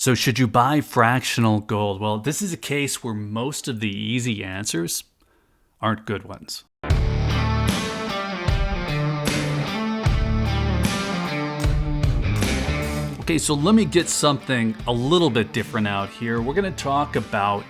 So should you buy fractional gold? Well, this is a case where most of the easy answers aren't good ones. Okay, so let me get something a little bit different out here. We're going to talk about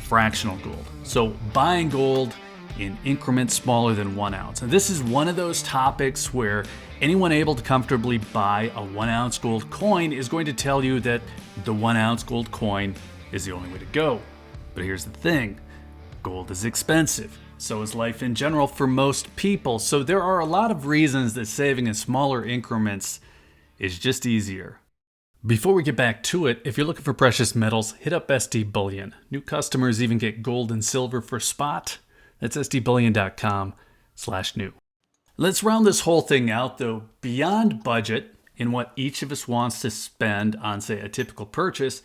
fractional gold. So buying gold in increments smaller than 1 ounce. And this is one of those topics where anyone able to comfortably buy a 1 ounce gold coin is going to tell you that the 1 ounce gold coin is the only way to go. But here's the thing, gold is expensive. So is life in general for most people. So there are a lot of reasons that saving in smaller increments is just easier. Before we get back to it, if you're looking for precious metals, hit up SD Bullion. New customers even get gold and silver for spot. That's sdbullion.com/new. Let's round this whole thing out though. Beyond budget and what each of us wants to spend on, say, a typical purchase,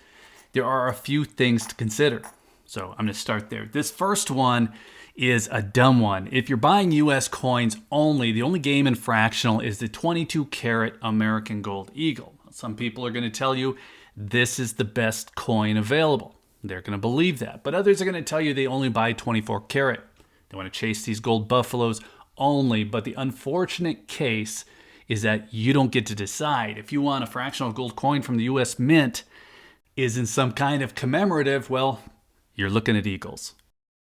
there are a few things to consider. So I'm going to start there. This first one is a dumb one. If you're buying US coins only, the only game in fractional is the 22 karat American Gold Eagle. Some people are going to tell you this is the best coin available. They're going to believe that. But others are going to tell you they only buy 24 karat. They want to chase these gold buffaloes only. But the unfortunate case is that you don't get to decide. If you want a fractional gold coin from the US Mint is in some kind of commemorative, well, you're looking at eagles.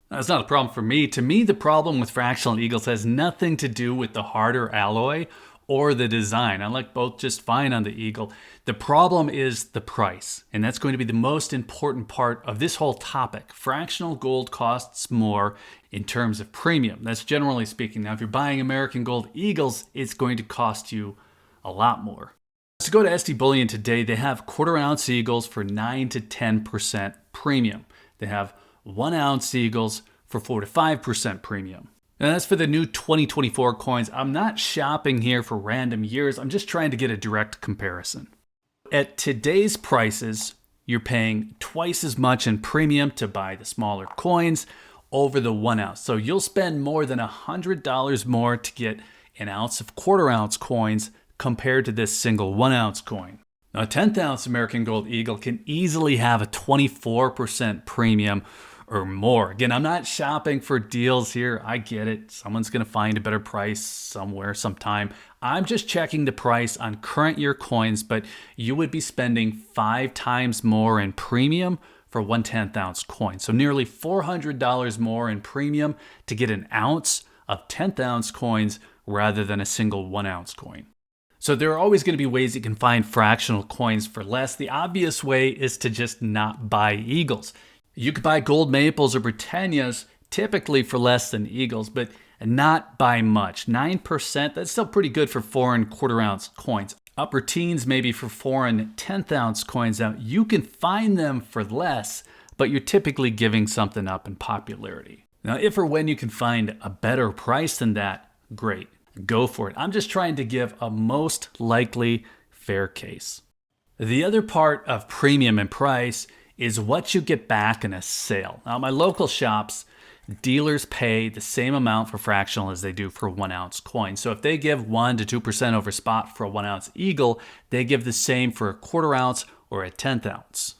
That's not a problem for me. To me, the problem with fractional eagles has nothing to do with the harder alloy or the design. I like both just fine on the eagle. The problem is the price, and that's going to be the most important part of this whole topic. Fractional gold costs more in terms of premium. That's generally speaking. Now, if you're buying American Gold Eagles, it's going to cost you a lot more. To go to SD Bullion today, they have quarter ounce eagles for 9 to 10% premium. They have 1 ounce eagles for 4 to 5% premium. And that's for the new 2024 coins. I'm not shopping here for random years. I'm just trying to get a direct comparison. At today's prices, you're paying twice as much in premium to buy the smaller coins over the 1 ounce. So you'll spend more than $100 more to get an ounce of quarter ounce coins compared to this single 1 ounce coin. Now, a 10th ounce American Gold Eagle can easily have a 24% premium or more. Again, I'm not shopping for deals here. I get it. Someone's going to find a better price somewhere, sometime. I'm just checking the price on current year coins, but you would be spending 5 times more in premium for 1/10 ounce coin. So nearly $400 more in premium to get an ounce of 10th ounce coins rather than a single 1 ounce coin. So there are always going to be ways you can find fractional coins for less. The obvious way is to just not buy eagles. You could buy gold maples or Britannias typically for less than eagles, but not by much. 9%, that's still pretty good for foreign quarter ounce coins. Upper teens maybe for foreign 10th ounce coins. Now, you can find them for less, but you're typically giving something up in popularity. Now, if or when you can find a better price than that, great, go for it. I'm just trying to give a most likely fair case. The other part of premium and price is what you get back in a sale. Now, my local shops, dealers pay the same amount for fractional as they do for 1 ounce coin. So if they give 1 to 2% over spot for a 1 ounce eagle, they give the same for a quarter ounce or a 10th ounce.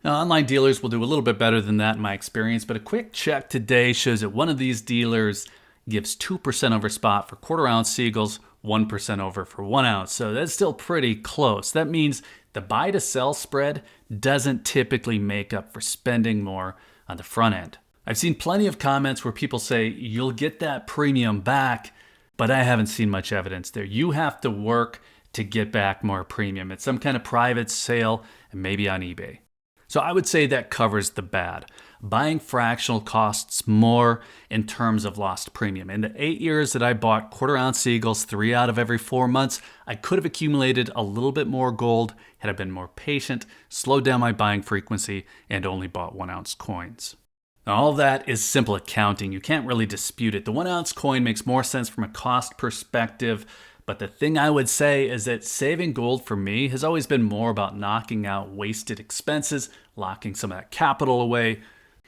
Now, online dealers will do a little bit better than that in my experience, but a quick check today shows that one of these dealers gives 2% over spot for quarter ounce eagles, 1% over for 1 ounce. So that's still pretty close. That means the buy to sell spread doesn't typically make up for spending more on the front end. I've seen plenty of comments where people say you'll get that premium back, but I haven't seen much evidence there. You have to work to get back more premium. It's some kind of private sale and maybe on eBay. So I would say that covers the bad. Buying fractional costs more in terms of lost premium. In the 8 years that I bought quarter ounce eagles, 3 out of every 4 months, I could have accumulated a little bit more gold had I been more patient, slowed down my buying frequency, and only bought 1 ounce coins. Now, all that is simple accounting. You can't really dispute it. The 1 ounce coin makes more sense from a cost perspective, but the thing I would say is that saving gold for me has always been more about knocking out wasted expenses, locking some of that capital away.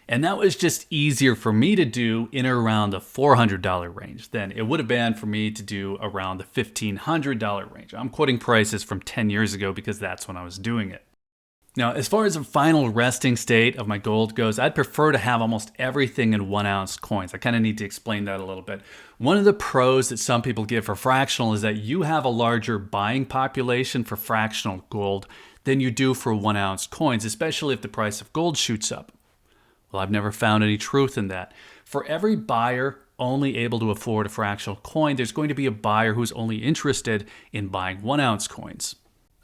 And that was just easier for me to do in or around the $400 range than it would have been for me to do around the $1,500 range. I'm quoting prices from 10 years ago because that's when I was doing it. Now, as far as the final resting state of my gold goes, I'd prefer to have almost everything in 1 ounce coins. I kind of need to explain that a little bit. One of the pros that some people give for fractional is that you have a larger buying population for fractional gold than you do for 1 ounce coins, especially if the price of gold shoots up. Well, I've never found any truth in that. For every buyer only able to afford a fractional coin, there's going to be a buyer who's only interested in buying 1 ounce coins.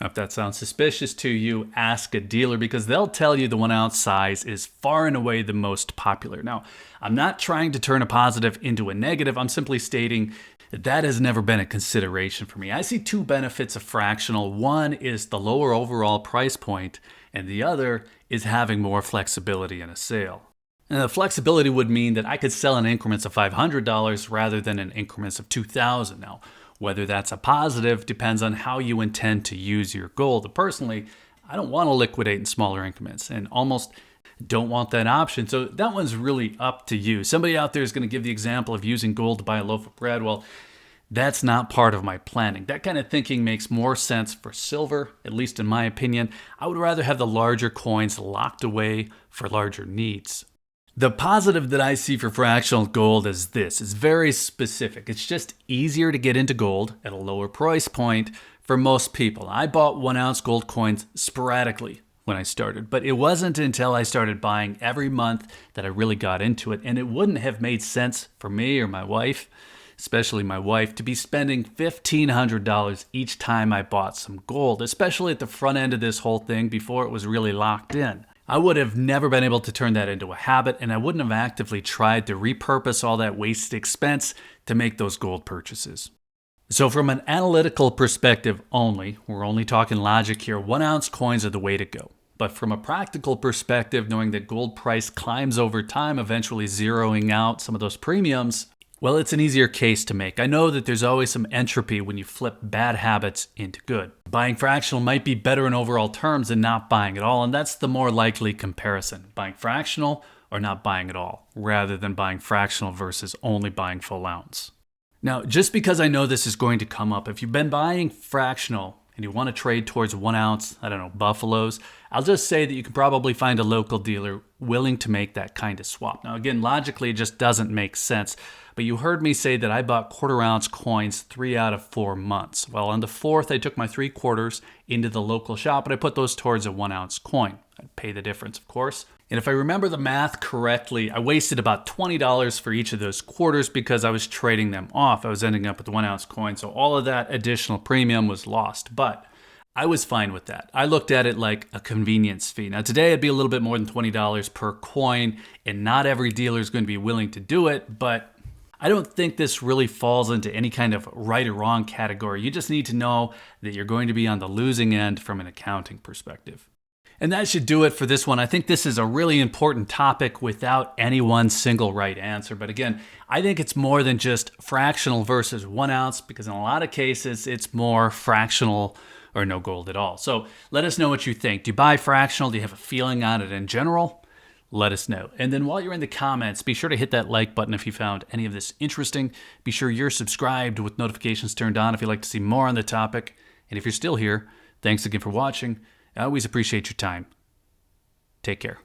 Now, if that sounds suspicious to you, ask a dealer because they'll tell you the 1 ounce size is far and away the most popular. Now, I'm not trying to turn a positive into a negative. I'm simply stating that has never been a consideration for me. I see two benefits of fractional. One is the lower overall price point, and the other is having more flexibility in a sale. And the flexibility would mean that I could sell in increments of $500 rather than in increments of $2,000. Now, whether that's a positive depends on how you intend to use your gold. Personally, I don't want to liquidate in smaller increments and almost don't want that option. So that one's really up to you. Somebody out there is going to give the example of using gold to buy a loaf of bread. Well, that's not part of my planning. That kind of thinking makes more sense for silver, at least in my opinion. I would rather have the larger coins locked away for larger needs. The positive that I see for fractional gold is this. It's very specific. It's just easier to get into gold at a lower price point for most people. I bought 1 ounce gold coins sporadically when I started, but it wasn't until I started buying every month that I really got into it, and it wouldn't have made sense for me or my wife, especially my wife, to be spending $1,500 each time I bought some gold, especially at the front end of this whole thing before it was really locked in. I would have never been able to turn that into a habit, and I wouldn't have actively tried to repurpose all that wasted expense to make those gold purchases. So from an analytical perspective only, we're only talking logic here, 1 ounce coins are the way to go. But from a practical perspective, knowing that gold price climbs over time, eventually zeroing out some of those premiums, well, it's an easier case to make. I know that there's always some entropy when you flip bad habits into good. Buying fractional might be better in overall terms than not buying at all, and that's the more likely comparison. Buying fractional or not buying at all, rather than buying fractional versus only buying full ounce. Now, just because I know this is going to come up, if you've been buying fractional and you want to trade towards 1 ounce, buffaloes, I'll just say that you can probably find a local dealer willing to make that kind of swap. Now, again, logically, it just doesn't make sense. But you heard me say that I bought 1/4 ounce coins 3 out of 4 months. Well, on the 4th, I took my 3/4 into the local shop, and I put those towards a 1 ounce coin. I'd pay the difference, of course. And if I remember the math correctly, I wasted about $20 for each of those quarters because I was trading them off. I was ending up with the 1 ounce coin, so all of that additional premium was lost. But I was fine with that. I looked at it like a convenience fee. Now today it'd be a little bit more than $20 per coin, and not every dealer is going to be willing to do it, but I don't think this really falls into any kind of right or wrong category. You just need to know that you're going to be on the losing end from an accounting perspective. And that should do it for this one. I think this is a really important topic without any one single right answer. But again, I think it's more than just fractional versus 1 ounce, because in a lot of cases, it's more fractional or no gold at all. So let us know what you think. Do you buy fractional? Do you have a feeling on it in general? Let us know. And then while you're in the comments, be sure to hit that like button if you found any of this interesting. Be sure you're subscribed with notifications turned on if you'd like to see more on the topic. And if you're still here, thanks again for watching. I always appreciate your time. Take care.